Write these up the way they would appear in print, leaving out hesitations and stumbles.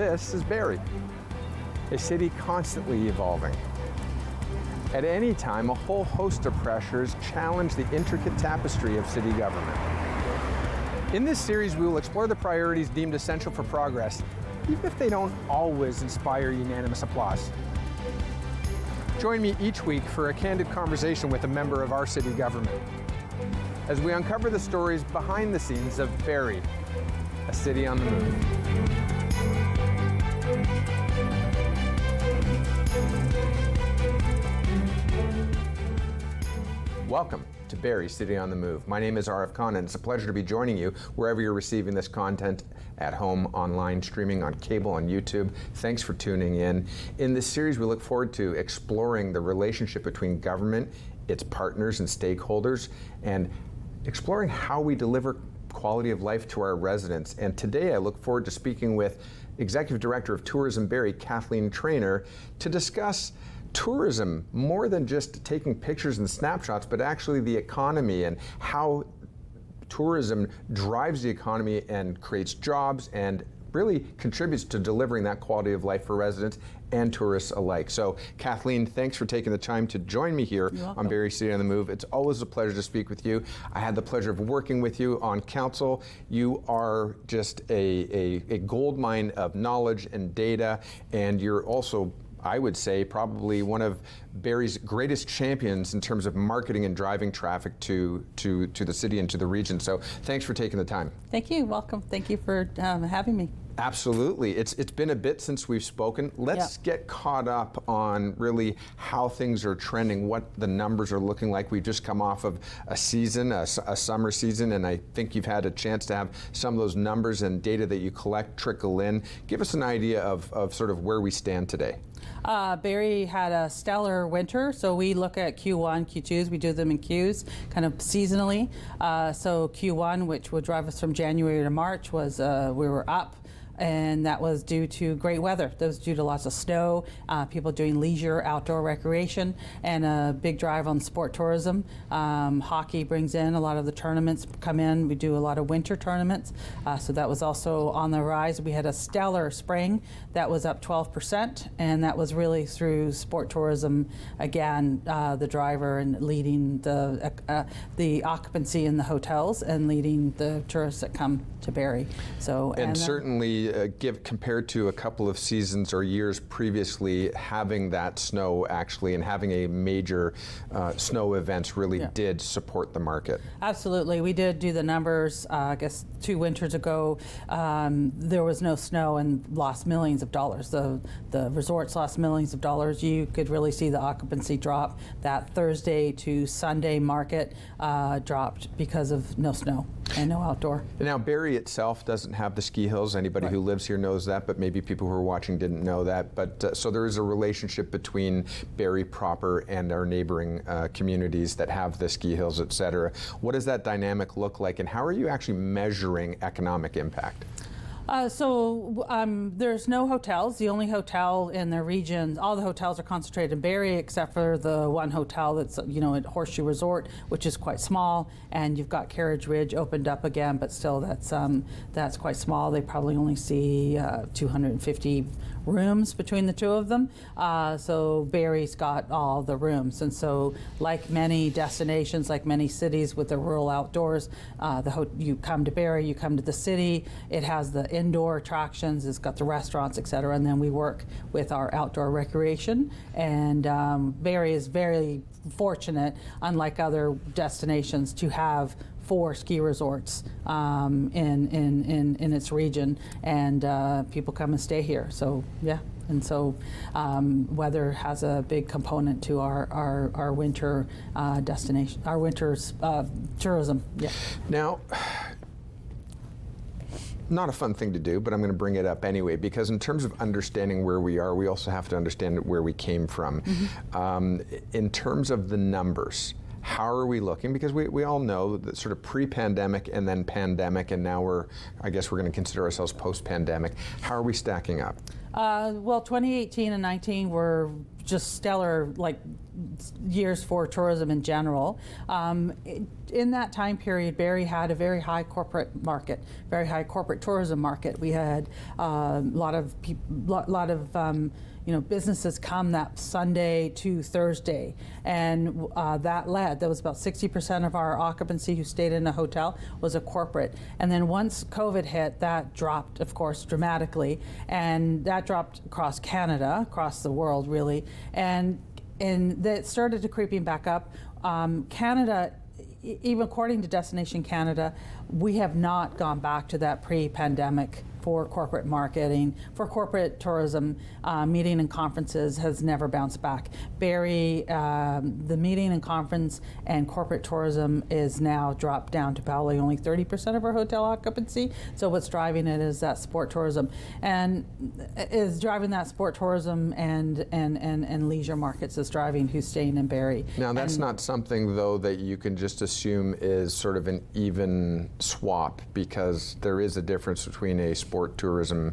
This is Barrie, a city constantly evolving. At any time, a whole host of pressures challenge the intricate tapestry of city government. In this series, we will explore the priorities deemed essential for progress, even if they don't always inspire unanimous applause. Join me each week for a candid conversation with a member of our city government as we uncover the stories behind the scenes of Barrie, a city on the move. Welcome to Barrie, City on the Move. My name is Arif Khan, and it's a pleasure to be joining you wherever you're receiving this content, at home, online, streaming, on cable, on YouTube. Thanks for tuning in. In this series, we look forward to exploring the relationship between government, its partners and stakeholders, and exploring how we deliver quality of life to our residents. And today I look forward to speaking with Executive Director of Tourism Barrie, Kathleen Trainor, to discuss tourism, more than just taking pictures and snapshots, but actually the economy and how tourism drives the economy and creates jobs and really contributes to delivering that quality of life for residents and tourists alike. So Kathleen, thanks for taking the time to join me here on Barrie City on the Move. It's always a pleasure to speak with you. I had the pleasure of working with you on council. You are just a gold mine of knowledge and data, and you're also, I would say, probably one of Barrie's greatest champions in terms of marketing and driving traffic to the city and to the region. So thanks for taking the time. Thank you. Welcome. Thank you for having me. Absolutely. It's been a bit since we've spoken. Let's get caught up on really how things are trending, what the numbers are looking like. We've just come off of a season, a summer season, and I think you've had a chance to have some of those numbers and data that you collect trickle in. Give us an idea of sort of where we stand today. Barrie had a stellar winter, so we look at Q1, Q2s, we do them in Qs, kind of seasonally. So Q1, which would drive us from January to March, was we were up. And that was due to great weather. That was due to lots of snow, people doing leisure, outdoor recreation, and a big drive on sport tourism. Hockey brings in a lot of the tournaments come in. We do a lot of winter tournaments. So that was also on the rise. We had a stellar spring that was up 12%, and that was really through sport tourism, again, the driver and leading the occupancy in the hotels and leading the tourists that come to Barrie. So, and certainly compared to a couple of seasons or years previously, having that snow actually and having a major snow events really did support the market. Absolutely. We did do the numbers, I guess 2 winters ago. There was no snow and lost millions of dollars. The resorts lost millions of dollars. You could really see the occupancy drop. That Thursday to Sunday market dropped because of no snow and no outdoor. Now Barrie itself doesn't have the ski hills. Anybody who lives here knows that, but maybe people who are watching didn't know that. But so there is a relationship between Barrie proper and our neighboring communities that have the ski hills, et cetera. What does that dynamic look like, and how are you actually measuring economic impact? There's no hotels. The only hotel in the region, all the hotels are concentrated in Barrie except for the one hotel that's, at Horseshoe Resort, which is quite small, and you've got Carriage Ridge opened up again, but still that's quite small. They probably only see 250 rooms between the two of them. So Barrie's got all the rooms, and so like many destinations, like many cities with the rural outdoors, you come to Barrie, you come to the city. It has the indoor attractions, it's got the restaurants, et cetera, and then we work with our outdoor recreation. And Barrie is very fortunate, unlike other destinations, to have 4 ski resorts in its region, and people come and stay here. So and so weather has a big component to our winter destination, our winter's tourism. Now, not a fun thing to do, but I'm going to bring it up anyway, because in terms of understanding where we are, we also have to understand where we came from. In terms of the numbers, how are we looking? Because we all know that sort of pre-pandemic and then pandemic, and now I guess we're going to consider ourselves post-pandemic. How are we stacking up? Well, 2018 and 19 were just stellar years for tourism in general. In that time period, Barrie had a very high corporate market, very high corporate tourism market. We had a lot of businesses come that Sunday to Thursday, and that was about 60% of our occupancy who stayed in a hotel was a corporate. And then once COVID hit, that dropped, of course, dramatically, and that dropped across Canada, across the world, really, and that started to creeping back up. Canada, even according to Destination Canada, we have not gone back to that pre-pandemic for corporate marketing, for corporate tourism. Meeting and conferences has never bounced back. Barrie, the meeting and conference and corporate tourism is now dropped down to probably only 30% of our hotel occupancy. So what's driving it is that sport tourism, and leisure markets is driving who's staying in Barrie. Now that's not something though that you can just assume is sort of an even swap, because there is a difference between a sport tourism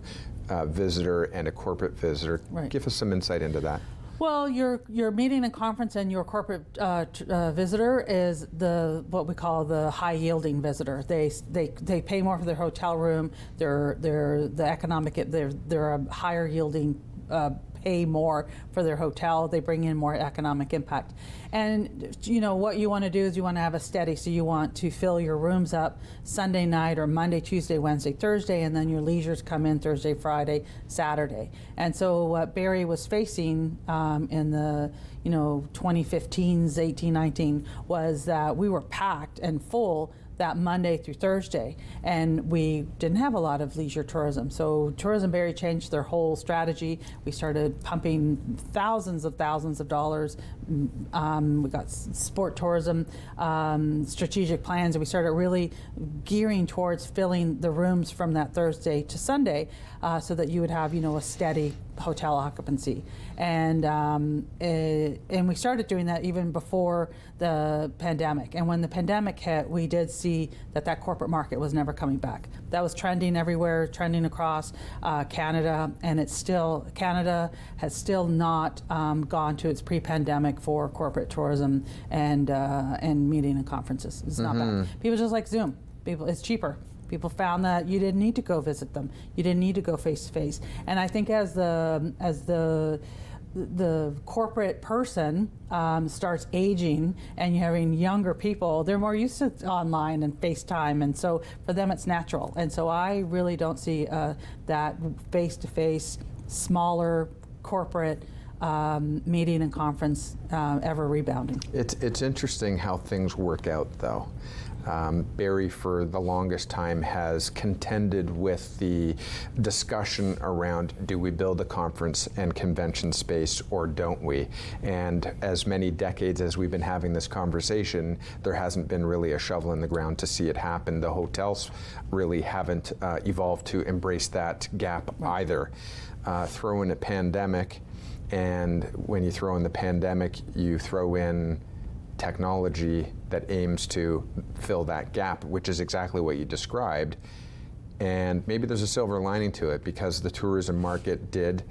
visitor and a corporate visitor. Right. Give us some insight into that. Well, your meeting and conference and your corporate visitor is what we call the high yielding visitor. They pay more for their hotel room. They're a higher yielding. Pay more for their hotel. They bring in more economic impact. And what you want to do is you want to have a steady, so you want to fill your rooms up Sunday night or Monday, Tuesday, Wednesday, Thursday, and then your leisures come in Thursday, Friday, Saturday. And so what Barrie was facing in the 2015s, 18, 19 was that we were packed and full that Monday through Thursday, and we didn't have a lot of leisure tourism. So Tourism Barrie changed their whole strategy. We started pumping thousands of dollars. We got sport tourism strategic plans, and we started really gearing towards filling the rooms from that Thursday to Sunday, so that you would have a steady hotel occupancy. And we started doing that even before the pandemic. And when the pandemic hit, we did see that corporate market was never coming back. That was trending everywhere, trending across Canada, and Canada has still not gone to its pre-pandemic for corporate tourism and meeting and conferences. It's not bad. People just like Zoom. It's cheaper. People found that you didn't need to go visit them. You didn't need to go face to face. And I think as the corporate person starts aging and you're having younger people, they're more used to online and FaceTime, and so for them it's natural. And so I really don't see that face-to-face, smaller corporate meeting and conference ever rebounding. It's interesting how things work out, though. Barrie, for the longest time, has contended with the discussion around, do we build a conference and convention space or don't we? And as many decades as we've been having this conversation, there hasn't been really a shovel in the ground to see it happen. The hotels really haven't evolved to embrace that gap either. Throw in a pandemic, and when you throw in the pandemic, you throw in technology that aims to fill that gap, which is exactly what you described. And maybe there's a silver lining to it, because the tourism market did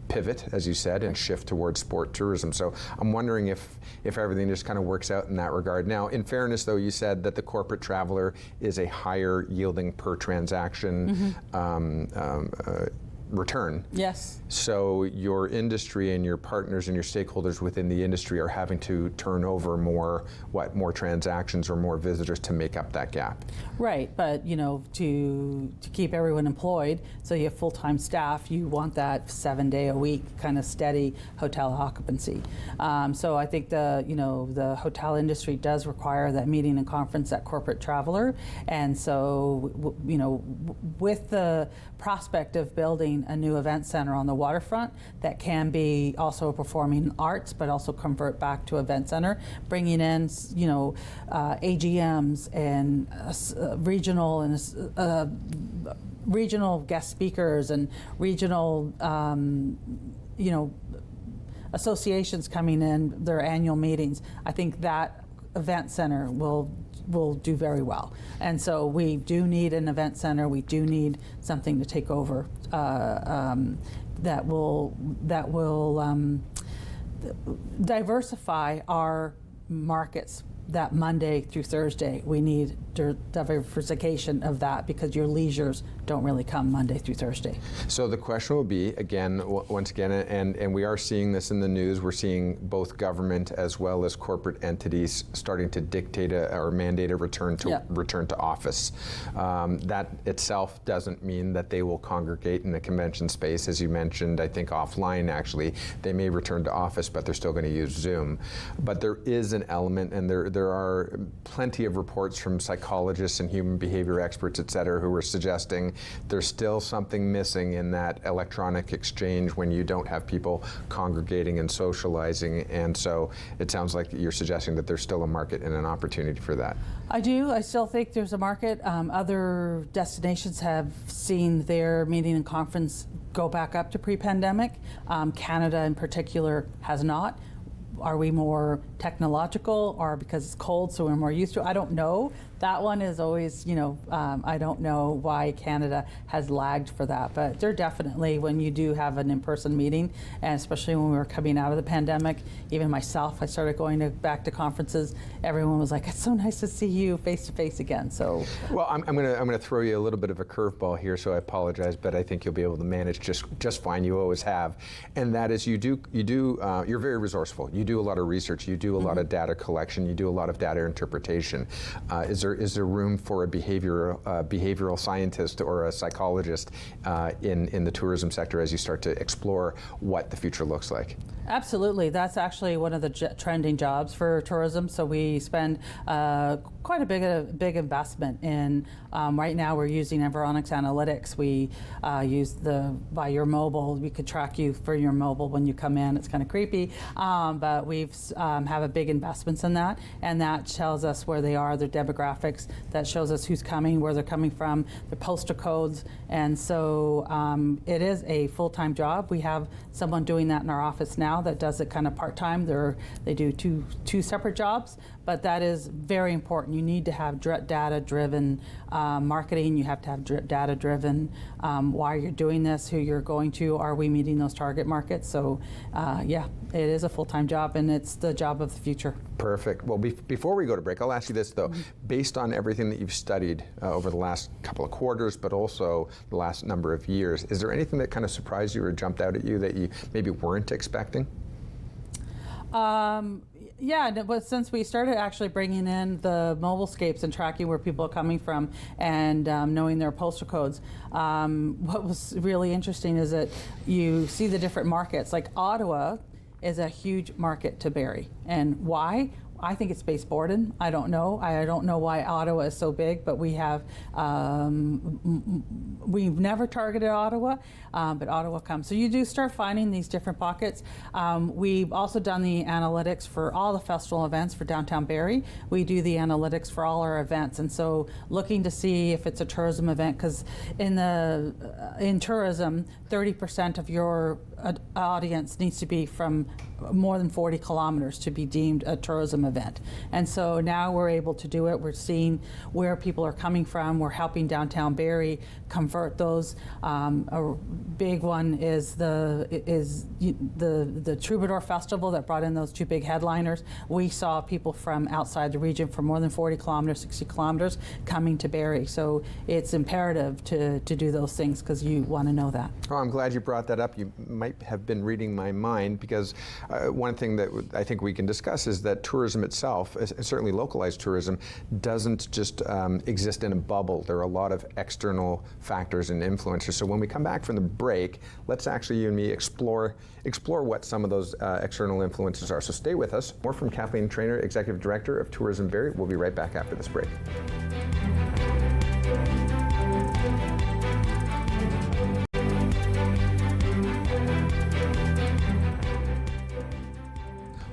pivot, as you said, and shift towards sport tourism. So I'm wondering if everything just kind of works out in that regard. Now, in fairness, though, you said that the corporate traveler is a higher yielding per transaction return. Yes. So your industry and your partners and your stakeholders within the industry are having to turn over more transactions or more visitors to make up that gap. Right, but to keep everyone employed, so you have full-time staff, you want that 7-day-a-week kind of steady hotel occupancy. So I think the hotel industry does require that meeting and conference, that corporate traveler, and so with the prospect of building a new event center on the waterfront that can be also performing arts, but also convert back to event center, bringing in AGMs and regional guest speakers and regional associations coming in their annual meetings. I think that event center will do very well. And so we do need an event center. We do need something to take over that will diversify our markets. That Monday through Thursday, we need diversification of that because your leisures don't really come Monday through Thursday. So the question will be, again, once again, and we are seeing this in the news, we're seeing both government as well as corporate entities starting to dictate or mandate a return to office. That itself doesn't mean that they will congregate in the convention space. As you mentioned, I think offline actually, they may return to office, but they're still going to use Zoom. But there is an element, and there are plenty of reports from psychologists and human behavior experts, et cetera, who are suggesting there's still something missing in that electronic exchange when you don't have people congregating and socializing. And so it sounds like you're suggesting that there's still a market and an opportunity for that. I do. I still think there's a market. Other destinations have seen their meeting and conference go back up to pre-pandemic. Canada in particular has not. Are we more technological or because it's cold so we're more used to it? I don't know. That one is always, I don't know why Canada has lagged for that. But they're definitely, when you do have an in-person meeting, and especially when we were coming out of the pandemic, even myself, I started going back to conferences. Everyone was like, it's so nice to see you face to face again. So, well, I'm gonna throw you a little bit of a curveball here, so I apologize, but I think you'll be able to manage just fine. You always have, and that is you're very resourceful. You do a lot of research. You do a lot of data collection. You do a lot of data interpretation. Is there room for a behavioral scientist or a psychologist in the tourism sector as you start to explore what the future looks like? Absolutely. That's actually one of the trending jobs for tourism. So we spend quite a big investment in, right now we're using environics analytics. We use by your mobile, we could track you for your mobile when you come in. It's kind of creepy, but we've have a big investments in that, and that tells us where they are, their demographics, that shows us who's coming, where they're coming from, their postal codes, and so it is a full-time job. We have someone doing that in our office now that does it kind of part-time. They do two separate jobs, but that is very important. You need to have data-driven marketing. You have to have data-driven why you're doing this, who you're going to, are we meeting those target markets? So yeah, it is a full-time job, and it's the job of the future. Perfect. Well, before we go to break, I'll ask you this though. Based on everything that you've studied over the last couple of quarters, but also the last number of years, is there anything that kind of surprised you or jumped out at you that you maybe weren't expecting? Yeah, but since we started actually bringing in the mobile scapes and tracking where people are coming from and knowing their postal codes, what was really interesting is that you see the different markets. Like Ottawa is a huge market to Barrie. And why? I think it's Space Borden. I don't know. I don't know why Ottawa is so big, but we have, we've never targeted Ottawa, but Ottawa comes. So you do start finding these different pockets. We've also done the analytics for all the festival events for downtown Barrie. We do the analytics for all our events. And so looking to see if it's a tourism event, because in tourism, 30% of your audience needs to be from more than 40 kilometers to be deemed a tourism event. And so now we're able to do it. We're seeing where people are coming from. We're helping downtown Barrie convert those. A big one is the Troubadour Festival that brought in those two big headliners. We saw people from outside the region for more than 40 kilometers, 60 kilometers coming to Barrie. So it's imperative to do those things because you want to know that. Oh, I'm glad you brought that up. You might have been reading my mind because one thing that I think we can discuss is that tourism itself, certainly localized tourism, doesn't just exist in a bubble. There are a lot of external factors and influencers. So when we come back from the break, let's actually, you and me, explore what some of those external influences are. So stay with us. More from Kathleen Trainor, Executive Director of Tourism Barrie. We'll be right back after this break.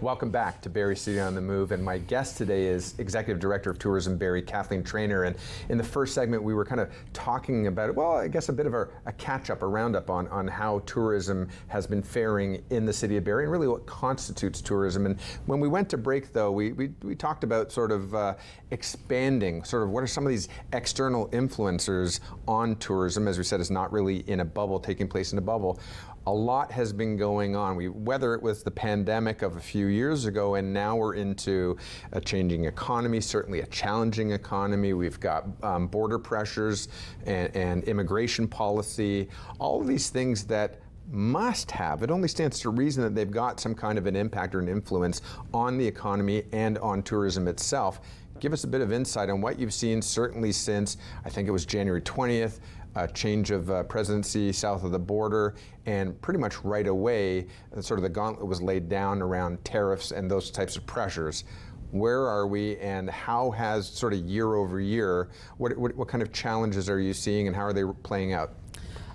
Welcome back to Barrie City on the Move, and my guest today is Executive Director of Tourism Barrie, Kathleen Trainor. And in the first segment, we were kind of talking about, well, I guess a bit of a catch-up, a roundup on how tourism has been faring in the city of Barrie, and really what constitutes tourism. And when we went to break, though, we talked about sort of expanding, sort of what are some of these external influencers on tourism. As we said, it's not really in a bubble, taking place in a bubble. A lot has been going on. Whether it was the pandemic of a few years ago, and now we're into a changing economy, certainly a challenging economy. We've got border pressures and immigration policy, all of these things that must have, it only stands to reason that they've got some kind of an impact or an influence on the economy and on tourism itself. Give us a bit of insight on what you've seen, certainly since, I think it was January 20th, a change of presidency south of the border, and pretty much right away, sort of the gauntlet was laid down around tariffs and those types of pressures. Where are we, and how has sort of year over year, what kind of challenges are you seeing, and how are they playing out?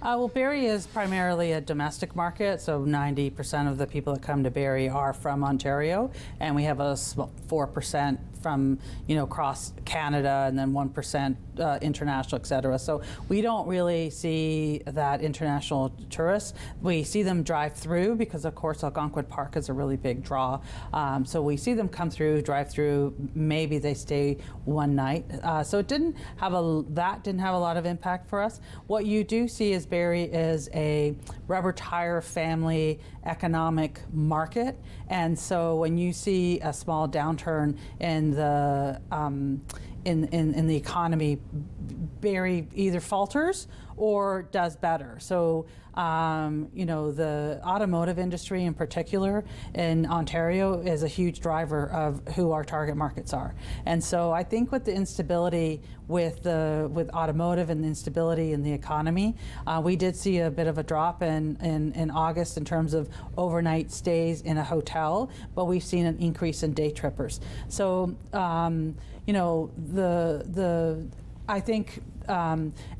Well, Barrie is primarily a domestic market, so 90% of the people that come to Barrie are from Ontario, and we have a 4% from, across Canada, and then 1% international, et cetera. So we don't really see that international tourists. We see them drive through because, of course, Algonquin Park is a really big draw. So we see them come through, drive through. Maybe they stay one night. So it didn't have a lot of impact for us. What you do see is Barrie is a rubber tire family economic market, and so when you see a small downturn in the in the economy, Barrie either falters or does better. So, the automotive industry in particular in Ontario is a huge driver of who our target markets are. And so I think with the instability with automotive and the instability in the economy, we did see a bit of a drop in August in terms of overnight stays in a hotel, but we've seen an increase in day trippers. So, I think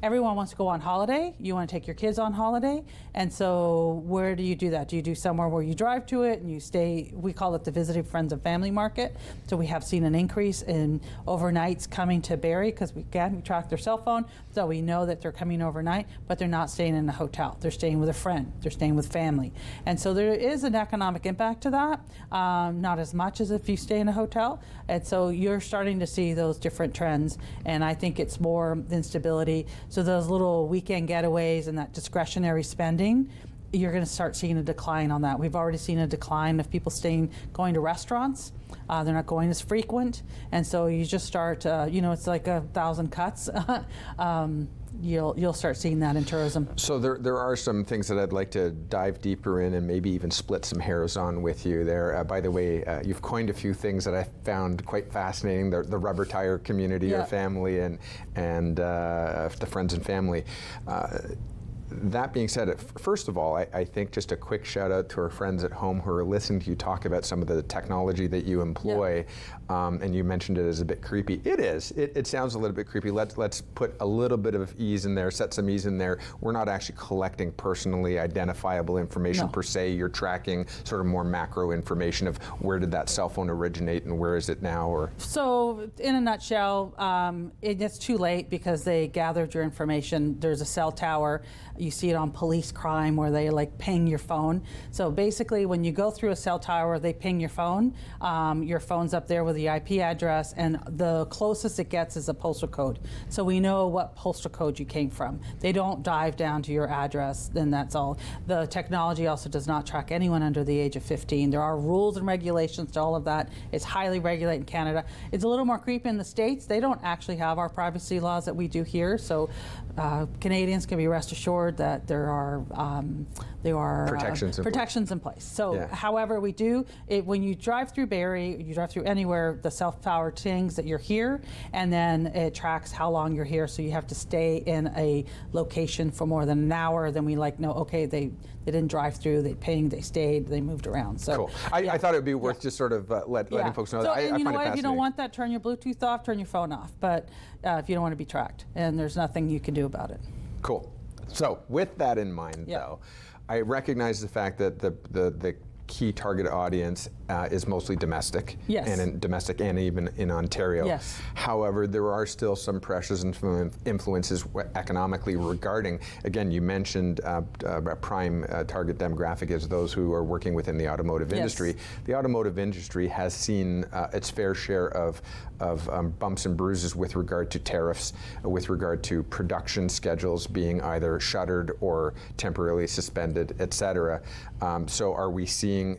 everyone wants to go on holiday. You want to take your kids on holiday. And so where do you do that? Do you do somewhere where you drive to it and you stay? We call it the Visiting Friends and Family Market. So we have seen an increase in overnights coming to Barrie because we track their cell phone. So we know that they're coming overnight, but they're not staying in a hotel. They're staying with a friend. They're staying with family. And so there is an economic impact to that, not as much as if you stay in a hotel. And so you're starting to see those different trends. And I think it's more instability. So those little weekend getaways and that discretionary spending, you're going to start seeing a decline on that. We've already seen a decline of people going to restaurants. They're not going as frequent. And so you just start, it's like 1,000 cuts. You'll start seeing that in tourism. So there are some things that I'd like to dive deeper in and maybe even split some hairs on with you there. By the way, you've coined a few things that I found quite fascinating, the rubber tire community or family and the friends and family. That being said, first of all, I think just a quick shout out to our friends at home who are listening to you talk about some of the technology that you employ, and you mentioned it as a bit creepy. It is. It sounds a little bit creepy. Let's put a little bit of ease in there, set some ease in there. We're not actually collecting personally identifiable information per se. You're tracking sort of more macro information of where did that cell phone originate and where is it now? Or so, in a nutshell, it's too late because they gathered your information. There's a cell tower. You see it on police crime where they ping your phone. So basically when you go through a cell tower, they ping your phone. Your phone's up there with the IP address, and the closest it gets is a postal code. So we know what postal code you came from. They don't dive down to your address, then that's all. The technology also does not track anyone under the age of 15. There are rules and regulations to all of that. It's highly regulated in Canada. It's a little more creepy in the States. They don't actually have our privacy laws that we do here. So Canadians can be rest assured that there are protections in place. So, however, we do when you drive through Barrie, you drive through anywhere, the self-power things that you're here, and then it tracks how long you're here. So you have to stay in a location for more than an hour. Then we know, okay, they didn't drive through, they pinged, they stayed, they moved around. So cool. I thought it would be worth just sort of letting folks know that. I find it fascinating. If you don't want that, turn your Bluetooth off, turn your phone off. But if you don't want to be tracked, and there's nothing you can do about it. Cool. So with that in mind, though, I recognize the fact that the key target audience is mostly domestic, Yes. and domestic, and even in Ontario. Yes. However, there are still some pressures and influences economically regarding. Again, you mentioned a prime target demographic is those who are working within the automotive Yes. industry. The automotive industry has seen its fair share of bumps and bruises with regard to tariffs, with regard to production schedules being either shuttered or temporarily suspended, et cetera. So are we seeing,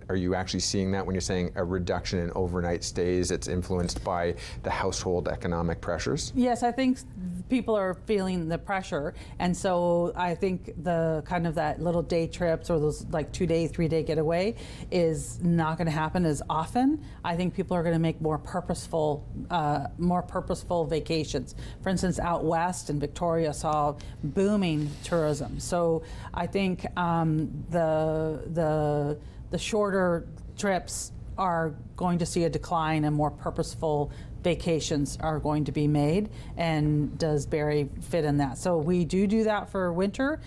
are you actually seeing that when you're saying a reduction in overnight stays, it's influenced by the household economic pressures? Yes, I think people are feeling the pressure, and so I think the kind of that little day trips or those like 2-day, 3-day getaway is not going to happen as often. I think people are going to make more purposeful vacations. For instance, out west in Victoria saw booming tourism. So I think the shorter trips are going to see a decline, and more purposeful vacations are going to be made. And does Barrie fit in that? So we do that for winter.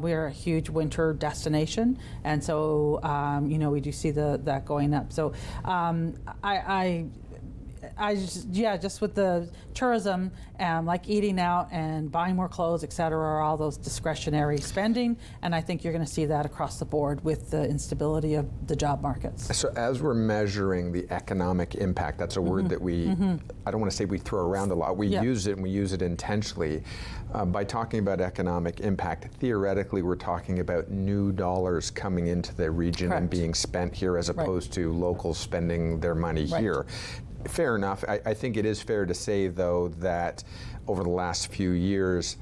We are a huge winter destination, and so we do see that going up. So just with the tourism, like eating out and buying more clothes, et cetera, are all those discretionary spending. And I think you're going to see that across the board with the instability of the job markets. So as we're measuring the economic impact, that's a word that we, I don't want to say we throw around a lot. We use it, and we use it intentionally. By talking about economic impact, theoretically, we're talking about new dollars coming into the region Correct. and being spent here, as opposed to locals spending their money here. Fair enough. I think it is fair to say, though, that over the last few years,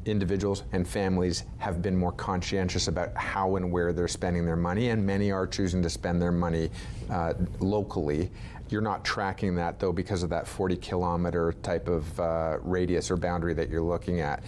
individuals and families have been more conscientious about how and where they're spending their money, and many are choosing to spend their money locally. You're not tracking that, though, because of that 40-kilometer type of radius or boundary that you're looking at.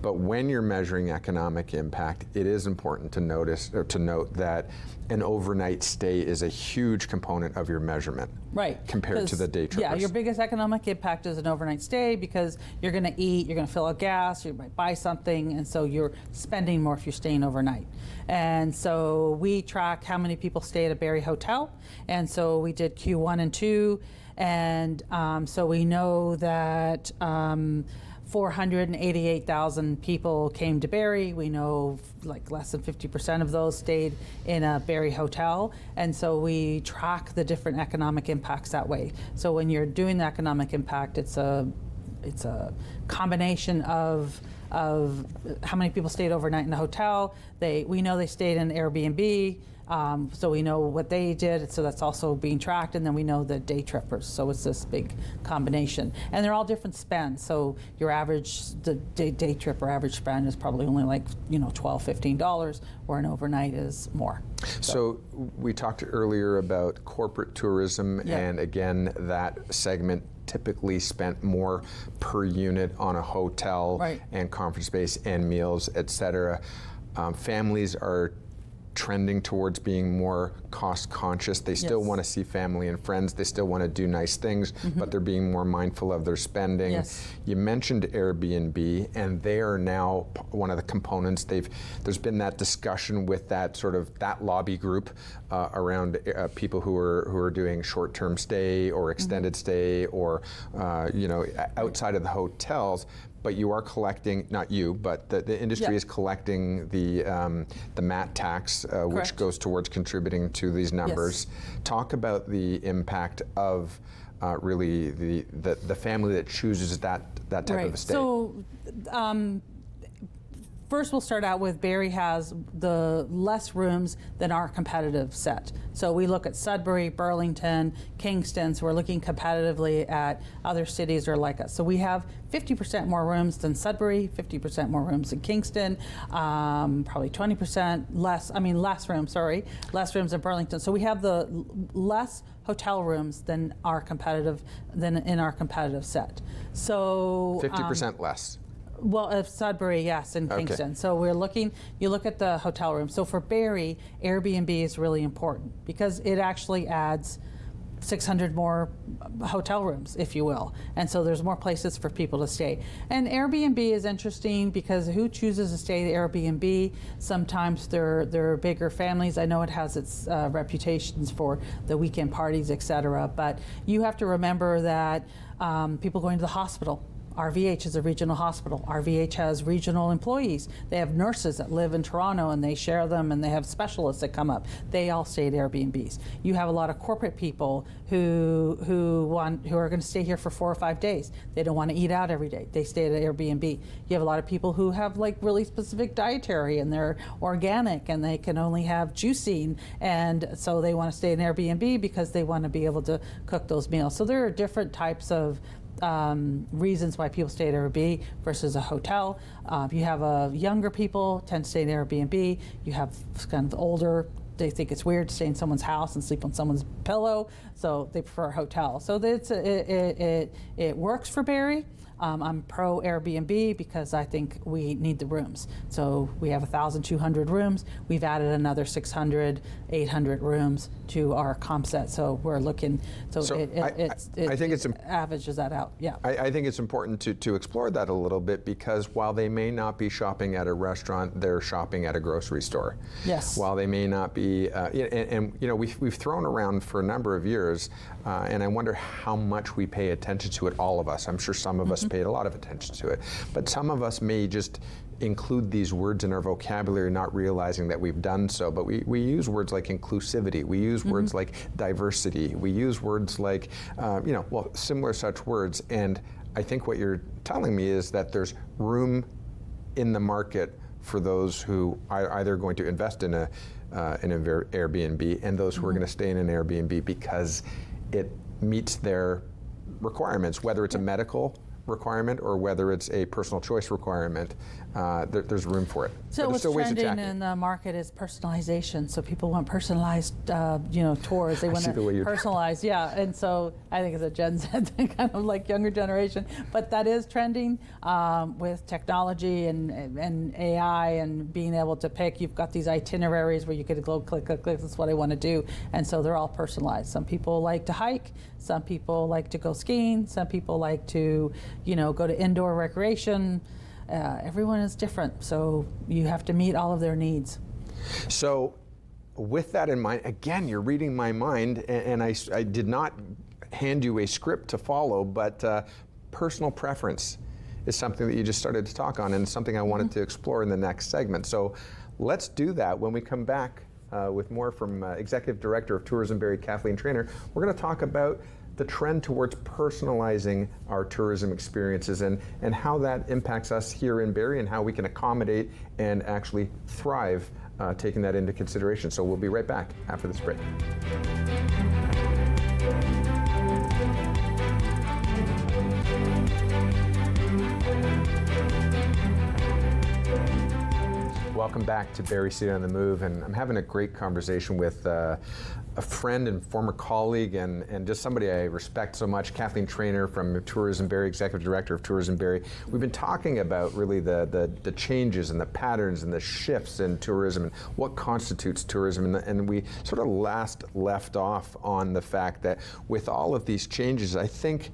But when you're measuring economic impact, it is important to notice or to note that an overnight stay is a huge component of your measurement, right? Compared to the day trippers. Yeah, your biggest economic impact is an overnight stay, because you're going to eat, you're going to fill out gas, you might buy something, and so you're spending more if you're staying overnight. And so we track how many people stay at a Barrie hotel, and so we did Q1 and 2, and so we know that 488,000 people came to Barrie. We know like less than 50% of those stayed in a Barrie hotel. And so we track the different economic impacts that way. So when you're doing the economic impact, it's a combination of how many people stayed overnight in the hotel. We know they stayed in Airbnb. So we know what they did, so that's also being tracked, and then we know the day trippers. So it's this big combination, and they're all different spends. So your average, the day tripper average spend is probably only like $12, $15, where an overnight is more. So we talked earlier about corporate tourism, and again, that segment typically spent more per unit on a hotel and conference space and meals, et cetera. Families are trending towards being more cost conscious. They still want to see family and friends. They still want to do nice things, but they're being more mindful of their spending. You mentioned Airbnb, and they are now one of the components. There's been that discussion with that sort of that lobby group around people who are doing short-term stay or extended stay or outside of the hotels. But you are collecting, not you, but the industry is collecting the MAT tax, which goes towards contributing to these numbers. Talk about the impact of really the family that chooses that type of a stay. So first we'll start out with Barrie has the less rooms than our competitive set. So we look at Sudbury, Burlington, Kingston, so we're looking competitively at other cities that are like us. So we have 50% more rooms than Sudbury, 50% more rooms than Kingston, probably 20% less rooms than Burlington. So we have the less hotel rooms than in our competitive set. So 50% less. Well, of Sudbury, yes, and Kingston. So you look at the hotel room. So for Barrie, Airbnb is really important because it actually adds 600 more hotel rooms, if you will. And so there's more places for people to stay. And Airbnb is interesting because who chooses to stay at Airbnb? Sometimes they're bigger families. I know it has its reputations for the weekend parties, etc. But you have to remember that people going to the hospital, RVH is a regional hospital. RVH has regional employees. They have nurses that live in Toronto and they share them, and they have specialists that come up. They all stay at Airbnbs. You have a lot of corporate people who are going to stay here for 4 or 5 days. They don't want to eat out every day. They stay at Airbnb. You have a lot of people who have like really specific dietary and they're organic and they can only have juicing, and so they want to stay in Airbnb because they want to be able to cook those meals. So there are different types of reasons why people stay at Airbnb versus a hotel. You have younger people tend to stay in Airbnb. You have kind of older, they think it's weird to stay in someone's house and sleep on someone's pillow, so they prefer a hotel. So it works for Barrie. I'm pro Airbnb because I think we need the rooms. So we have 1,200 rooms. We've added another 600, 800 rooms to our comp set. So we're looking. I think it averages that out. Yeah. I think it's important to explore that a little bit, because while they may not be shopping at a restaurant, they're shopping at a grocery store. Yes. While they may not be, and you know, we've thrown around for a number of years, and I wonder how much we pay attention to it. All of us. I'm sure some of us paid a lot of attention to it, but some of us may just include these words in our vocabulary not realizing that we've done so. But we use words like inclusivity, we use words like diversity, we use words like similar such words. And I think what you're telling me is that there's room in the market for those who are either going to invest in an Airbnb and those who are going to stay in an Airbnb because it meets their requirements, whether it's a medical requirement or whether it's a personal choice requirement. There's room for it. So what's trending in the market is personalization. So people want personalized, tours. They want to personalize, yeah. And so I think it's a Gen Z thing, kind of like younger generation. But that is trending with technology and AI and being able to pick. You've got these itineraries where you could go click, that's what I want to do. And so they're all personalized. Some people like to hike. Some people like to go skiing. Some people like to, go to indoor recreation. Everyone is different, so you have to meet all of their needs. So with that in mind, again, you're reading my mind, and I did not hand you a script to follow, but personal preference is something that you just started to talk on, and something I wanted to explore in the next segment. So let's do that when we come back with more from Executive Director of Tourism Barrie, Kathleen Trainor. We're going to talk about the trend towards personalizing our tourism experiences and how that impacts us here in Barrie and how we can accommodate and actually thrive taking that into consideration. So we'll be right back after this break. Welcome back to Barrie City on the Move, and I'm having a great conversation with a friend and former colleague and just somebody I respect so much, Kathleen Trainor from Tourism Barrie, Executive Director of Tourism Barrie. We've been talking about really the changes and the patterns and the shifts in tourism and what constitutes tourism, and we sort of last left off on the fact that with all of these changes, I think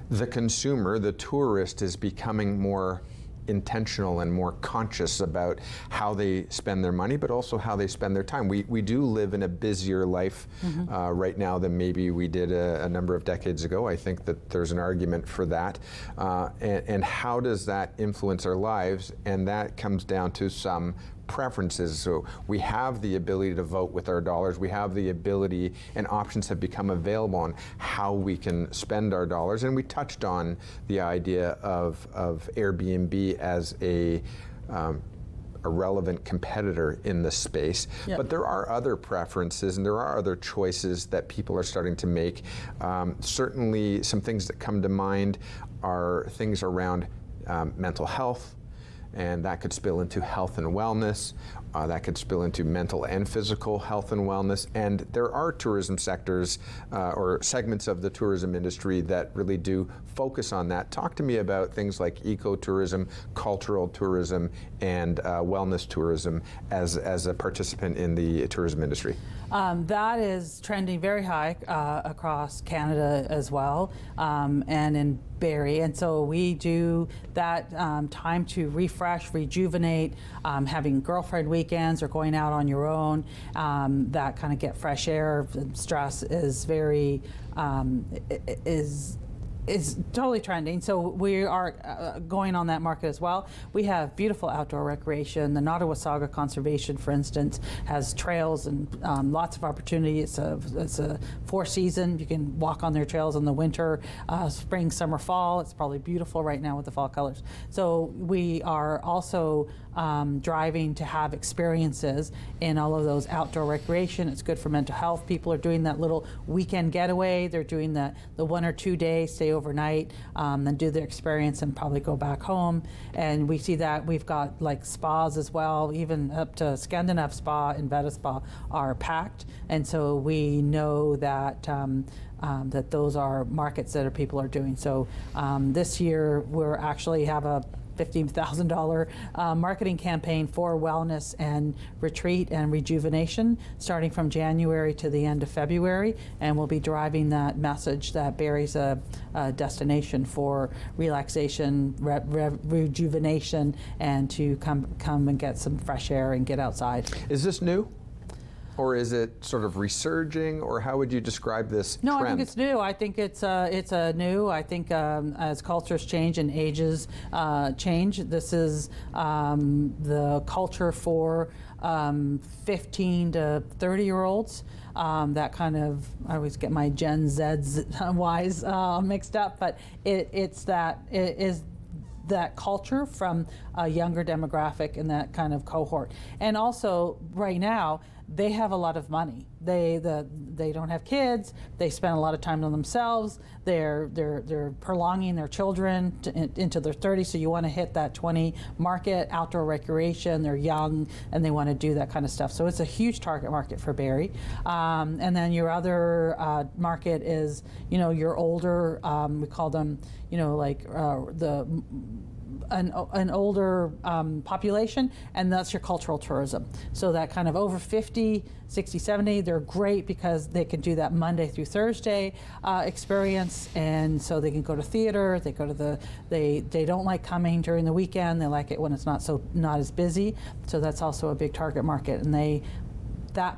the consumer, the tourist, is becoming more intentional and more conscious about how they spend their money, but also how they spend their time. We do live in a busier life right now than maybe we did a number of decades ago. I think that there's an argument for that. And how does that influence our lives? And that comes down to some preferences. So we have the ability to vote with our dollars. We have the ability, and options have become available on how we can spend our dollars. And we touched on the idea of Airbnb as a relevant competitor in the space. Yep. But there are other preferences and there are other choices that people are starting to make. Certainly some things that come to mind are things around mental health, and that could spill into health and wellness, that could spill into mental and physical health and wellness. And there are tourism sectors or segments of the tourism industry that really do focus on that. Talk to me about things like ecotourism, cultural tourism, and wellness tourism as a participant in the tourism industry. That is trending very high across Canada as well, and in Barrie. And so we do that time to refresh, rejuvenate, having girlfriend weekends or going out on your own, that kind of get fresh air. Stress is very, is totally trending. So we are going on that market as well. We have beautiful outdoor recreation. The Nottawasaga Conservation, for instance, has trails and lots of opportunity. It's a 4-season. You can walk on their trails in the winter, spring, summer, fall. It's probably beautiful right now with the fall colors. So we are also driving to have experiences in all of those outdoor recreation. It's good for mental health. People are doing that little weekend getaway. They're doing the 1 or 2 day stay overnight, then do their experience and probably go back home. And we see that we've got like spas as well, even up to Scandinav Spa and Veta Spa are packed. And so we know that that those are markets that people are doing. So this year we're actually have a $15,000 marketing campaign for wellness and retreat and rejuvenation starting from January to the end of February, and we'll be driving that message that Barrie's a destination for relaxation, rejuvenation, and to come and get some fresh air and get outside. Is this new? Or is it sort of resurging, or how would you describe this No, trend? I think it's new. I think it's new. I think as cultures change and ages change, this is the culture for 15 to 30-year-olds. That kind of, I always get my Gen Z's Y's mixed up, but it is that culture from a younger demographic in that kind of cohort. And also, right now, they have a lot of money. They don't have kids. They spend a lot of time on themselves. They're prolonging their children into their 30s. So you want to hit that 20 market, outdoor recreation. They're young and they want to do that kind of stuff. So it's a huge target market for Barrie. And then your other market is, your older. We call them, an older population, and that's your cultural tourism. So that kind of over 50, 60, 70, they're great because they can do that Monday through Thursday experience, and so they can go to theater, they don't like coming during the weekend, they like it when it's not as busy, so that's also a big target market, and that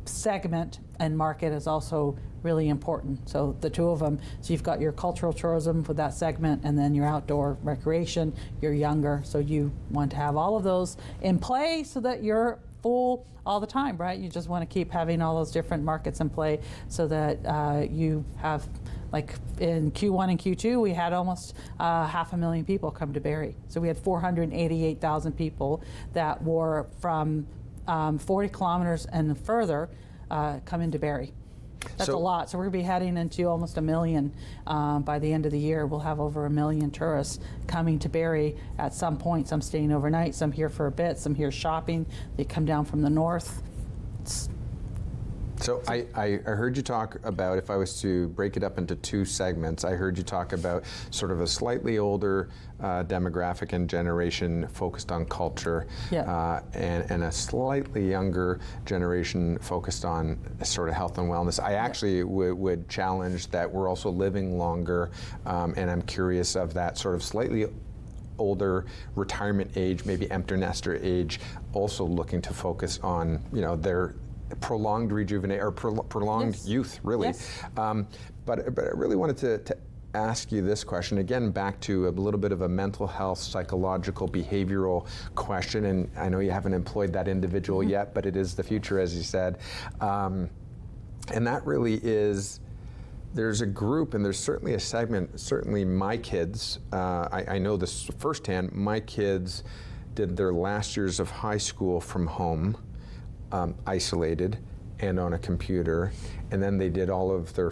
segment and market is also really important. So the two of them, so you've got your cultural tourism for that segment, and then your outdoor recreation. You're younger, so you want to have all of those in play so that you're full all the time, right? You just want to keep having all those different markets in play so that you have, like in Q1 and Q2, we had almost 500,000 people come to Barrie. So we had 488,000 people that were from 40 kilometers and further come into Barrie. That's a lot. So we're going to be heading into almost 1 million by the end of the year. We'll have over 1 million tourists coming to Barrie at some point. Some staying overnight, some here for a bit, some here shopping. They come down from the north. So I heard you talk about, if I was to break it up into 2 segments, I heard you talk about sort of a slightly older demographic and generation focused on culture, and a slightly younger generation focused on sort of health and wellness. I actually would challenge that we're also living longer, and I'm curious of that sort of slightly older retirement age, maybe empty nester age, also looking to focus on their prolonged rejuvenate or prolonged youth, really. Yes. But I really wanted to ask you this question again, back to a little bit of a mental health, psychological, behavioral question. And I know you haven't employed that individual yet, but it is the future, as you said. And that really is. There's a group, and there's certainly a segment. Certainly, my kids. I know this firsthand. My kids did their last years of high school from home. Isolated and on a computer, and then they did all of their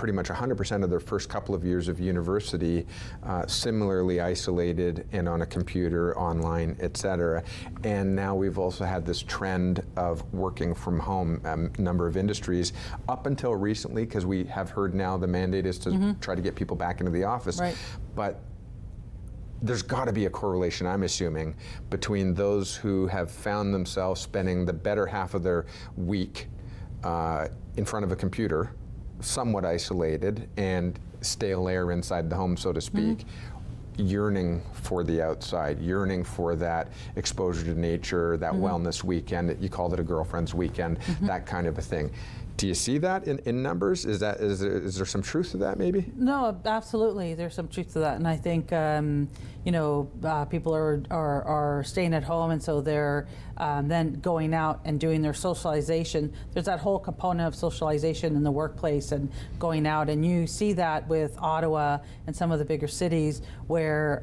pretty much 100% of their first couple of years of university similarly isolated and on a computer, online, et cetera. And now we've also had this trend of working from home, number of industries, up until recently, because we have heard now the mandate is to try to get people back into the office. Right. But there's got to be a correlation, I'm assuming, between those who have found themselves spending the better half of their week in front of a computer, somewhat isolated, and stale air inside the home, so to speak, yearning for the outside, yearning for that exposure to nature, that wellness weekend. You called it a girlfriend's weekend, that kind of a thing. Do you see that in numbers? Is there some truth to that, maybe? No, absolutely. There's some truth to that, and I think people are staying at home, and so they're then going out and doing their socialization. There's that whole component of socialization in the workplace and going out, and you see that with Ottawa and some of the bigger cities where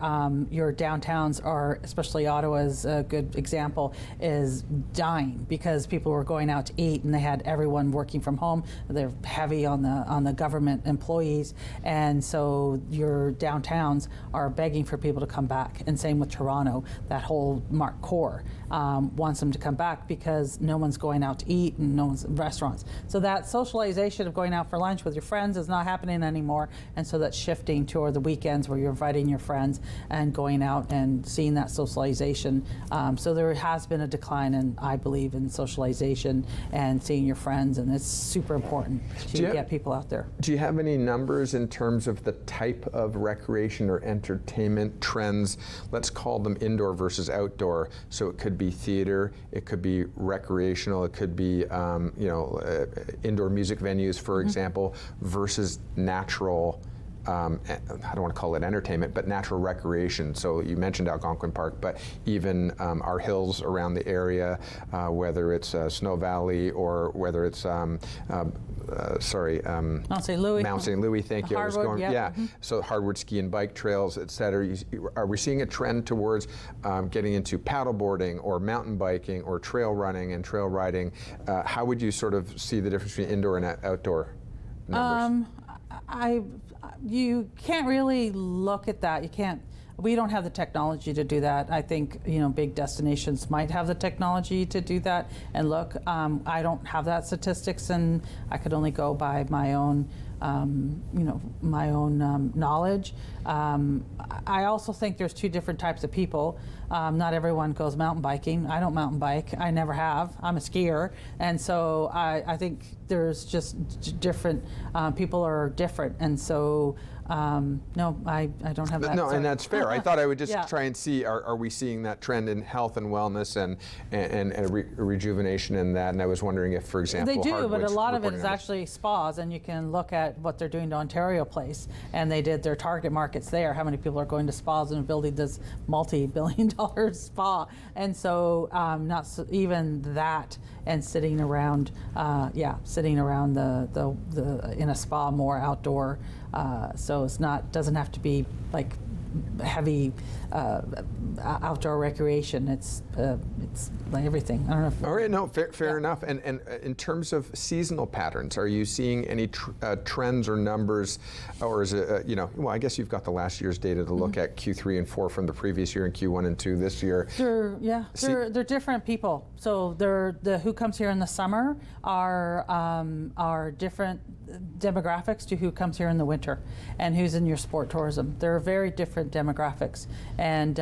your downtowns are, especially Ottawa's a good example, is dying because people were going out to eat and they had everyone working from home. They're heavy on the government employees, and so your downtowns are begging for people to come back. And same with Toronto. That whole Mark Core wants them to come back because no one's going out to eat and no one's in restaurants. So that socialization of going out for lunch with your friends is not happening anymore, and so that's shifting toward the weekends where you're inviting your friends and going out and seeing that socialization. So there has been a decline I believe, in socialization and seeing your friends, and it's super important to get people out there. Do you have any numbers in terms of the type of recreation or entertainment trends? Let's call them indoor versus outdoor. So it could be theater, it could be recreational, it could be indoor music venues, for example, versus natural. I don't want to call it entertainment, but natural recreation. So you mentioned Algonquin Park, but even our hills around the area, whether it's Snow Valley or whether it's Mount St. Louis. Mount St. Louis, thank you. Hardwood, So hardwood ski and bike trails, et cetera. Are we seeing a trend towards getting into paddleboarding or mountain biking or trail running and trail riding? How would you sort of see the difference between indoor and outdoor numbers? You can't really look at that. We don't have the technology to do that. I think big destinations might have the technology to do that and look. I don't have that statistics, and I could only go by my own knowledge. I also think there's two different types of people. Not everyone goes mountain biking. I don't mountain bike. I never have. I'm a skier, and so I think there's just different. People are different, and so no, I don't have that. No, and that's fair. I thought I would just try and see, are we seeing that trend in health and wellness and rejuvenation in that? And I was wondering if, for example, they do, but a lot of it is actually spas, and you can look at what they're doing to Ontario Place, and they did their target markets there. How many people are going to spas and building this multi-billion-dollar spa? And so even that, and sitting around, in a spa, more outdoor. So it's doesn't have to be like heavy outdoor recreation. It's like everything. I don't know if all right, no, fair enough. And in terms of seasonal patterns, are you seeing any trends or numbers, or is it well, I guess you've got the last year's data to look at, Q3 and 4 from the previous year and Q1 and 2 this year. They're different people. So the who comes here in the summer are different demographics to who comes here in the winter and who's in your sport tourism. They're very different demographics, and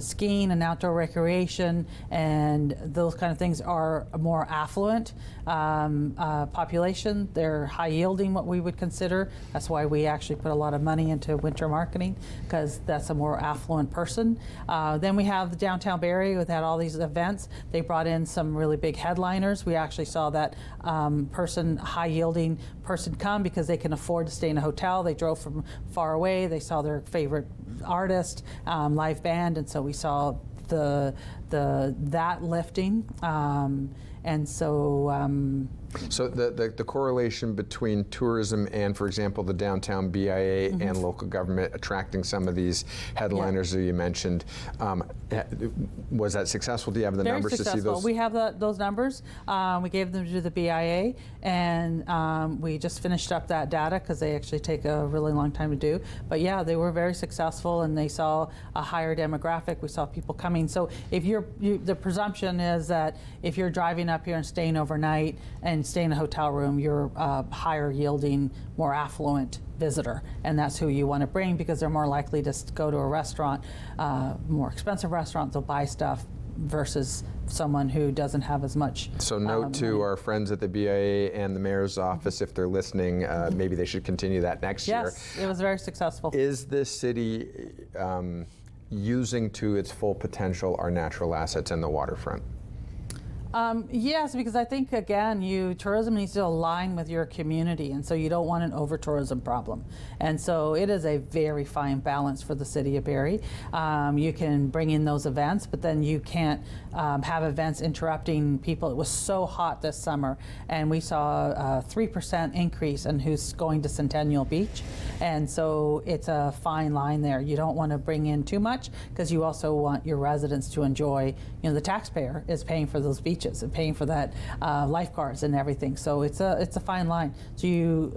skiing and outdoor recreation and those kind of things are a more affluent population. They're high yielding, what we would consider. That's why we actually put a lot of money into winter marketing, because that's a more affluent person. Then we have the downtown Barrie with all these events. They brought in some really big headliners. We actually saw that high yielding person come because they can afford to stay in a hotel. They drove from far away. They saw their favorite artist, live band, and so we saw the that lifting. And so So the correlation between tourism and, for example, the downtown BIA and local government attracting some of these headliners that you mentioned, was that successful? Do you have the numbers to see those? We have those numbers. We gave them to the BIA, and we just finished up that data because they actually take a really long time to do. But yeah, they were very successful, and they saw a higher demographic. We saw people coming. So if the presumption is that if you're driving up here and staying overnight and stay in a hotel room, you're a higher yielding, more affluent visitor, and that's who you want to bring because they're more likely to go to a restaurant, more expensive restaurant, they'll buy stuff versus someone who doesn't have as much. So note to our friends at the BIA and the mayor's office, if they're listening, maybe they should continue that next year. Yes, it was very successful. Is this city using to its full potential our natural assets in the waterfront? Yes, because I think, again, tourism needs to align with your community, and so you don't want an over-tourism problem. And so it is a very fine balance for the city of Barrie. You can bring in those events, but then you can't have events interrupting people. It was so hot this summer, and we saw a 3% increase in who's going to Centennial Beach. And so it's a fine line there. You don't want to bring in too much because you also want your residents to enjoy, the taxpayer is paying for those beaches and paying for that lifeguards and everything. So it's a fine line. So you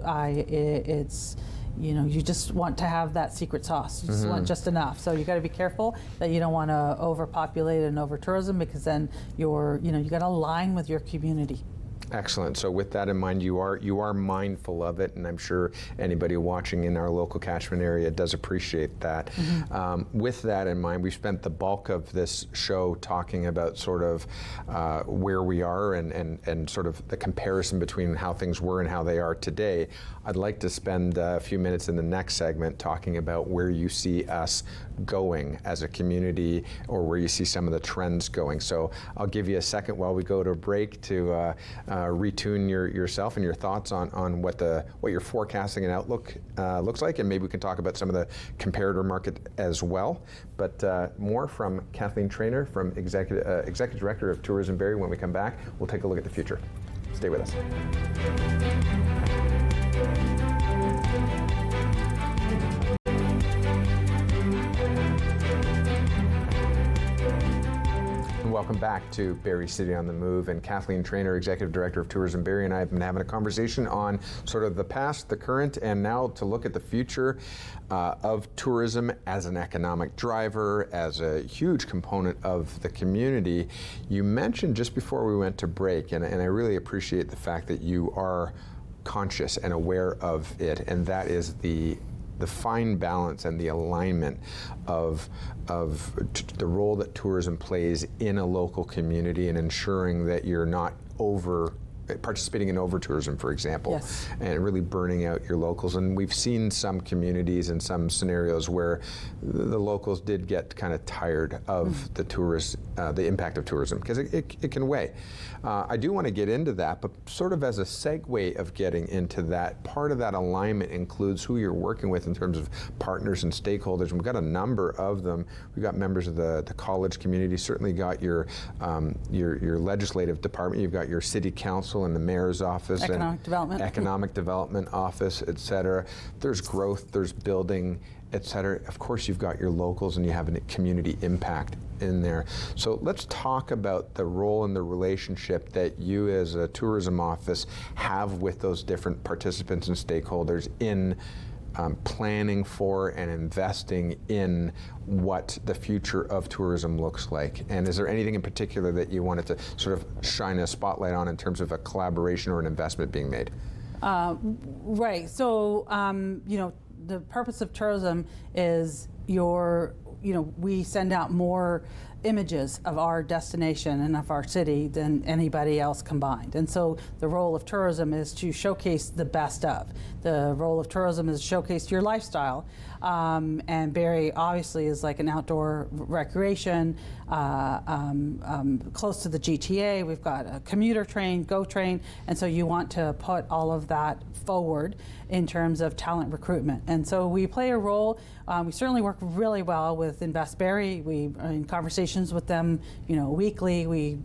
just want to have that secret sauce. You just want just enough. So you got to be careful that you don't want to overpopulate and over tourism because then you got to align with your community. Excellent. So with that in mind, you are mindful of it, and I'm sure anybody watching in our local catchment area does appreciate that. With that in mind, we spent the bulk of this show talking about sort of where we are and sort of the comparison between how things were and how they are today. I'd like to spend a few minutes in the next segment talking about where you see us going as a community or where you see some of the trends going. So I'll give you a second while we go to a break to retune yourself and your thoughts on what your forecasting and outlook looks like, and maybe we can talk about some of the comparator market as well. But more from Kathleen Trainor, from Executive Director of Tourism Barrie. When we come back, we'll take a look at the future. Stay with us. Welcome back to Barrie City on the Move, and Kathleen Trainor, Executive Director of Tourism Barrie, and I have been having a conversation on sort of the past, the current, and now to look at the future of tourism as an economic driver, as a huge component of the community. You mentioned just before we went to break, and I really appreciate the fact that you are conscious and aware of it, and that is the fine balance and the alignment of the role that tourism plays in a local community and ensuring that you're not participating in over-tourism, for example, yes, and really burning out your locals. And we've seen some communities and some scenarios where the locals did get kind of tired of the impact of tourism, because it can weigh. I do want to get into that, but sort of as a segue of getting into that, part of that alignment includes who you're working with in terms of partners and stakeholders. And we've got a number of them. We've got members of the college community, certainly got your legislative department, you've got your city council and the mayor's office, economic development office, et cetera. There's growth, there's building, et cetera. Of course, you've got your locals and you have a community impact in there. So let's talk about the role and the relationship that you as a tourism office have with those different participants and stakeholders in planning for and investing in what the future of tourism looks like. And is there anything in particular that you wanted to sort of shine a spotlight on in terms of a collaboration or an investment being made? Right. So, the purpose of tourism is we send out more images of our destination and of our city than anybody else combined. And so the role of tourism is to showcase the best of. The role of tourism is to showcase your lifestyle. And Barrie obviously is like an outdoor recreation, close to the GTA. We've got a commuter train, GO train, and so you want to put all of that forward in terms of talent recruitment. And so we play a role. We certainly work really well with Invest Barrie. We are in conversation conversations with them, weekly. We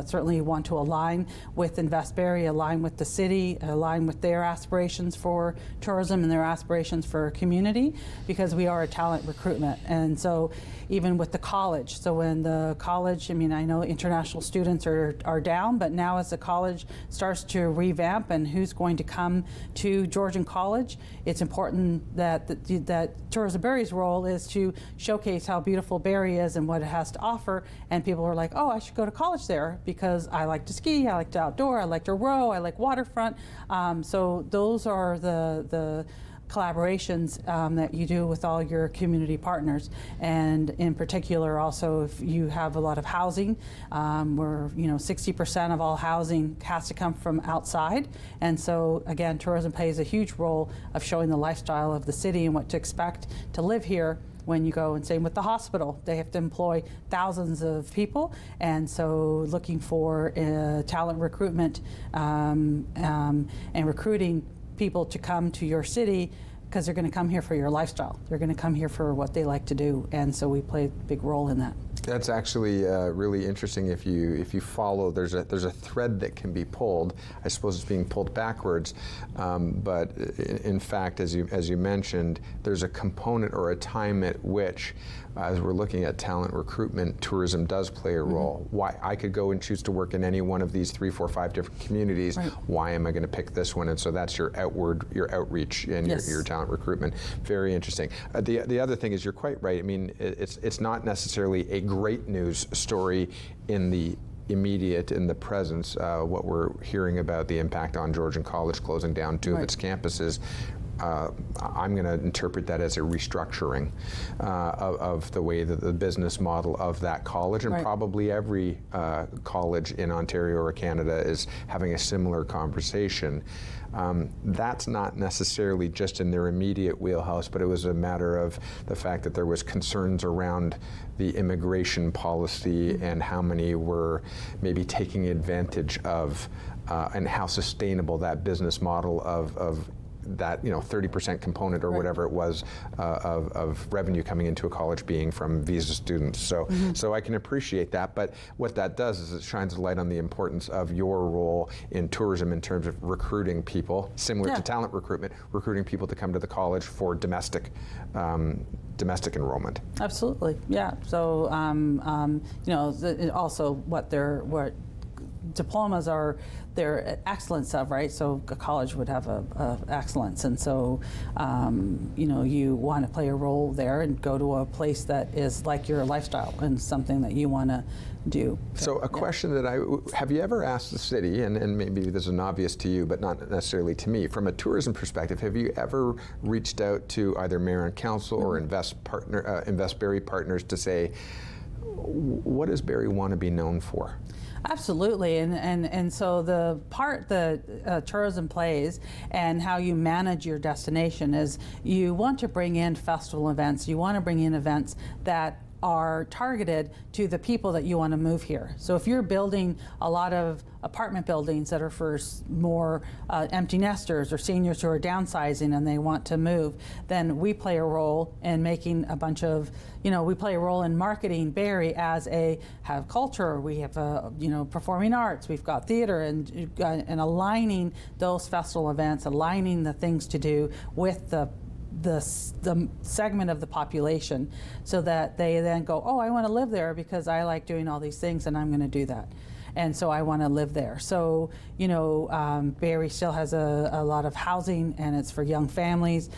certainly want to align with Invest Barrie, align with the city, align with their aspirations for tourism and their aspirations for community, because we are a talent recruitment. And so even with the college, so when the college, I know international students are down, but now as the college starts to revamp and who's going to come to Georgian College, it's important that Tourism Barrie's role is to showcase how beautiful Barrie is and what it has to offer. And people are like, oh, I should go to college there because I like to ski, I like to outdoor, I like to row, I like waterfront. So those are the collaborations that you do with all your community partners, and in particular also if you have a lot of housing, where 60% of all housing has to come from outside, and so again tourism plays a huge role of showing the lifestyle of the city and what to expect to live here. When you go, and same with the hospital, they have to employ thousands of people, and so looking for talent recruitment and recruiting people to come to your city, because they're going to come here for your lifestyle. They're going to come here for what they like to do, and so we play a big role in that. That's actually really interesting. If you follow, there's a thread that can be pulled. I suppose it's being pulled backwards, but in fact, as you mentioned, there's a component or a time at which, as we're looking at talent recruitment, tourism does play a role. Mm-hmm. Why I could go and choose to work in any one of these 3, 4, 5 different communities. Right. Why am I going to pick this one? And so that's your outreach and yes. your talent recruitment. Very interesting. The other thing is, you're quite right. It's not necessarily a great news story in the immediate, in the presence. What we're hearing about the impact on Georgian College closing down 2 of its campuses. I'm going to interpret that as a restructuring of the way that the business model of that college, and probably every college in Ontario or Canada is having a similar conversation. That's not necessarily just in their immediate wheelhouse, but it was a matter of the fact that there was concerns around the immigration policy and how many were maybe taking advantage of, and how sustainable that business model of that 30% component or whatever it was of revenue coming into a college being from visa students. So so I can appreciate that, but what that does is it shines a light on the importance of your role in tourism in terms of recruiting people, similar to talent recruitment, recruiting people to come to the college for domestic enrollment. Absolutely, yeah. So also what diplomas are their excellence of, right? So a college would have a excellence, and so you want to play a role there and go to a place that is like your lifestyle and something that you want to do. So a question that have you ever asked the city, and maybe this is obvious to you but not necessarily to me, from a tourism perspective, have you ever reached out to either mayor and council or Invest Barrie partners to say, what does Barrie want to be known for? Absolutely, and so the part that tourism plays and how you manage your destination is you want to bring in festival events, you want to bring in events that are targeted to the people that you want to move here. So if you're building a lot of apartment buildings that are for more empty nesters or seniors who are downsizing and they want to move, then we play a role in making a bunch of, we play a role in marketing Barrie as have culture, we have performing arts, we've got theater, and aligning those festival events, aligning the things to do with the segment of the population, so that they then go, oh, I want to live there because I like doing all these things and I'm going to do that. And so I want to live there. So, Barrie still has a lot of housing, and it's for young families.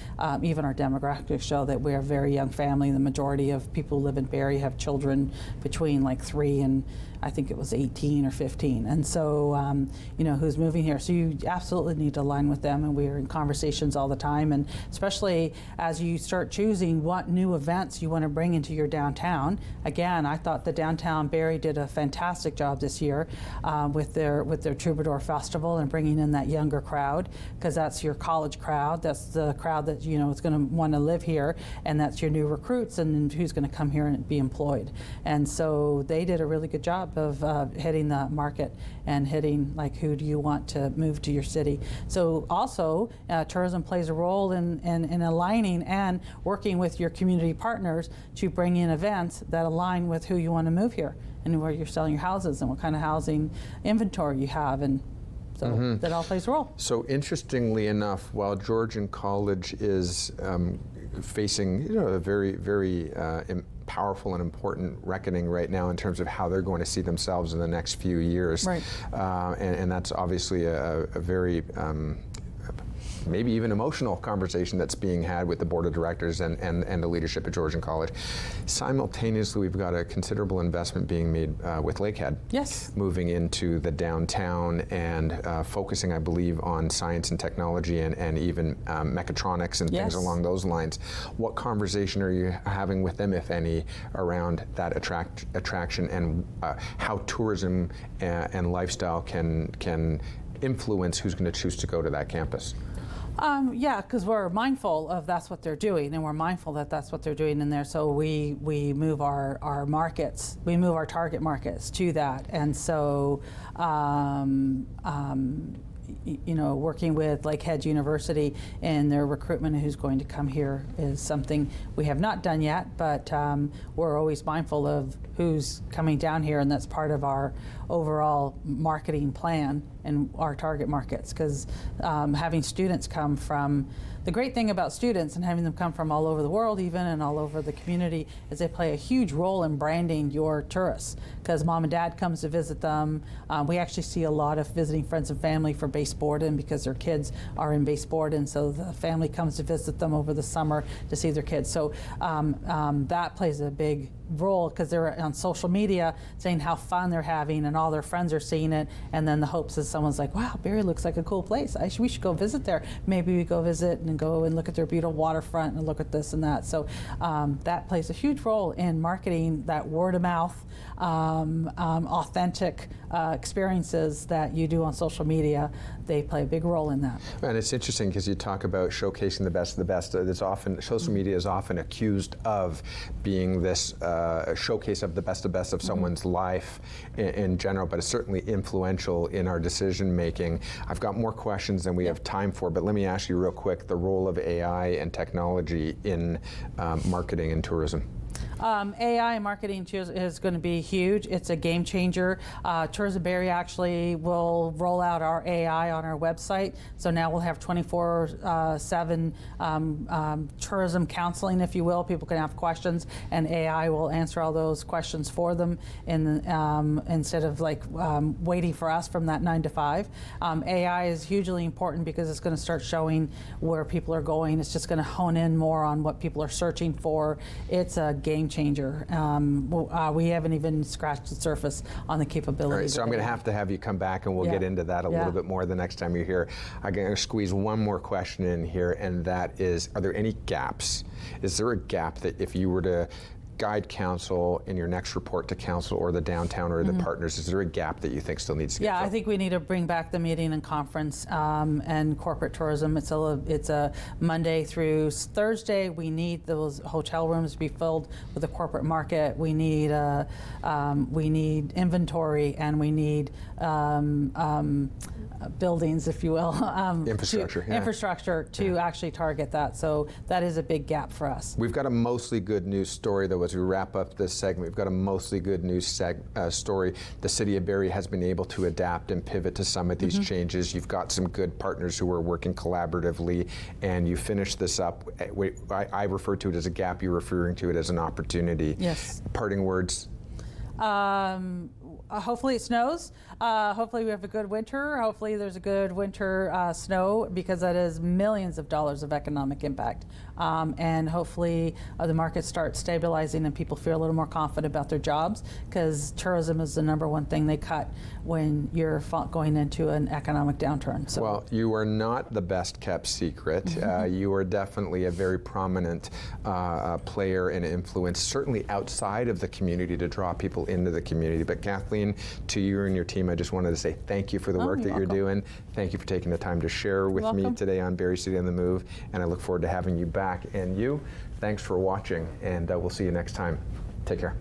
Even our demographics show that we're a very young family. The majority of people who live in Barrie have children between like 3 and I think it was 18 or 15. And so, who's moving here. So you absolutely need to align with them, and we're in conversations all the time. And especially as you start choosing what new events you want to bring into your downtown. Again, I thought the downtown Barrie did a fantastic job this year with their Troubadour Festival and bringing in that younger crowd, because that's your college crowd. That's the crowd that is going to want to live here, and that's your new recruits and who's going to come here and be employed. And so they did a really good job. job of hitting the market and hitting like who do you want to move to your city. So also tourism plays a role in aligning and working with your community partners to bring in events that align with who you want to move here and where you're selling your houses and what kind of housing inventory you have, and so that all plays a role. So interestingly enough, while Georgian College is facing a very, very powerful and important reckoning right now in terms of how they're going to see themselves in the next few years, right. And that's obviously a very maybe even emotional conversation that's being had with the board of directors and the leadership at Georgian College. Simultaneously, we've got a considerable investment being made with Lakehead. Yes. Moving into the downtown and focusing, I believe, on science and technology and even mechatronics and things along those lines. What conversation are you having with them, if any, around that attraction and how tourism and lifestyle can influence who's going to choose to go to that campus? Yeah, because we're mindful of that's what they're doing, and we're mindful that that's what they're doing in there. So we move our markets, we move our target markets to that, and so working with Lakehead University and their recruitment of who's going to come here is something we have not done yet, but we're always mindful of who's coming down here, and that's part of our overall marketing plan and our target markets, because having students come from, the great thing about students and having them come from all over the world even and all over the community is they play a huge role in branding your tourists, because mom and dad comes to visit them. We actually see a lot of visiting friends and family for base Borden because their kids are in base Borden, so the family comes to visit them over the summer to see their kids. So that plays a big role because they're on social media saying how fun they're having and all their friends are seeing it, and then the hopes is someone's like, wow, Barrie looks like a cool place. We should go visit there. Maybe we go visit and go and look at their beautiful waterfront and look at this and that. So that plays a huge role in marketing that word of mouth, authentic experiences that you do on social media. They play a big role in that. And it's interesting because you talk about showcasing the best of the best. There's often, social media is often accused of being this showcase of the best of someone's life in general, but it's certainly influential in our decision making. I've got more questions than we have time for, but let me ask you real quick the role of AI and technology in marketing and tourism. AI and marketing is going to be huge. It's a game changer. Tourism Barrie actually will roll out our AI on our website. So now we'll have 24/7 tourism counseling, if you will. People can have questions, and AI will answer all those questions for them instead of waiting for us from that 9 to 5. AI is hugely important because it's going to start showing where people are going. It's just going to hone in more on what people are searching for. It's a game changer. We haven't even scratched the surface on the capabilities. All right, so I'm going to have you come back and we'll get into that a little bit more the next time you're here. I'm going to squeeze one more question in here, and that is, are there any gaps? Is there a gap that if you were to guide council in your next report to council or the downtown or the partners, is there a gap that you think still needs to get filled? I think we need to bring back the meeting and conference and corporate tourism. It's a Monday through Thursday. We need those hotel rooms to be filled with a corporate market. We need inventory, and we need buildings, if you will, infrastructure to actually target that. So that is a big gap for us. We've got a mostly good news story, though, as we wrap up this segment. We've got a mostly good news story. The City of Barrie has been able to adapt and pivot to some of these changes. You've got some good partners who are working collaboratively, and you finish this up. I refer to it as a gap. You're referring to it as an opportunity. Yes. Parting words? Hopefully it snows. Hopefully we have a good winter. Hopefully there's a good winter snow, because that is millions of dollars of economic impact. And hopefully the market starts stabilizing and people feel a little more confident about their jobs, because tourism is the #1 thing they cut when you're going into an economic downturn. So. Well, you are not the best kept secret. You are definitely a very prominent player and influence, certainly outside of the community, to draw people into the community. But Kathleen, to you and your team, I just wanted to say thank you for the work that you're doing. Thank you for taking the time to share with me today on Barrie City on the Move, and I look forward to having you back. And you, thanks for watching, and we'll see you next time. Take care.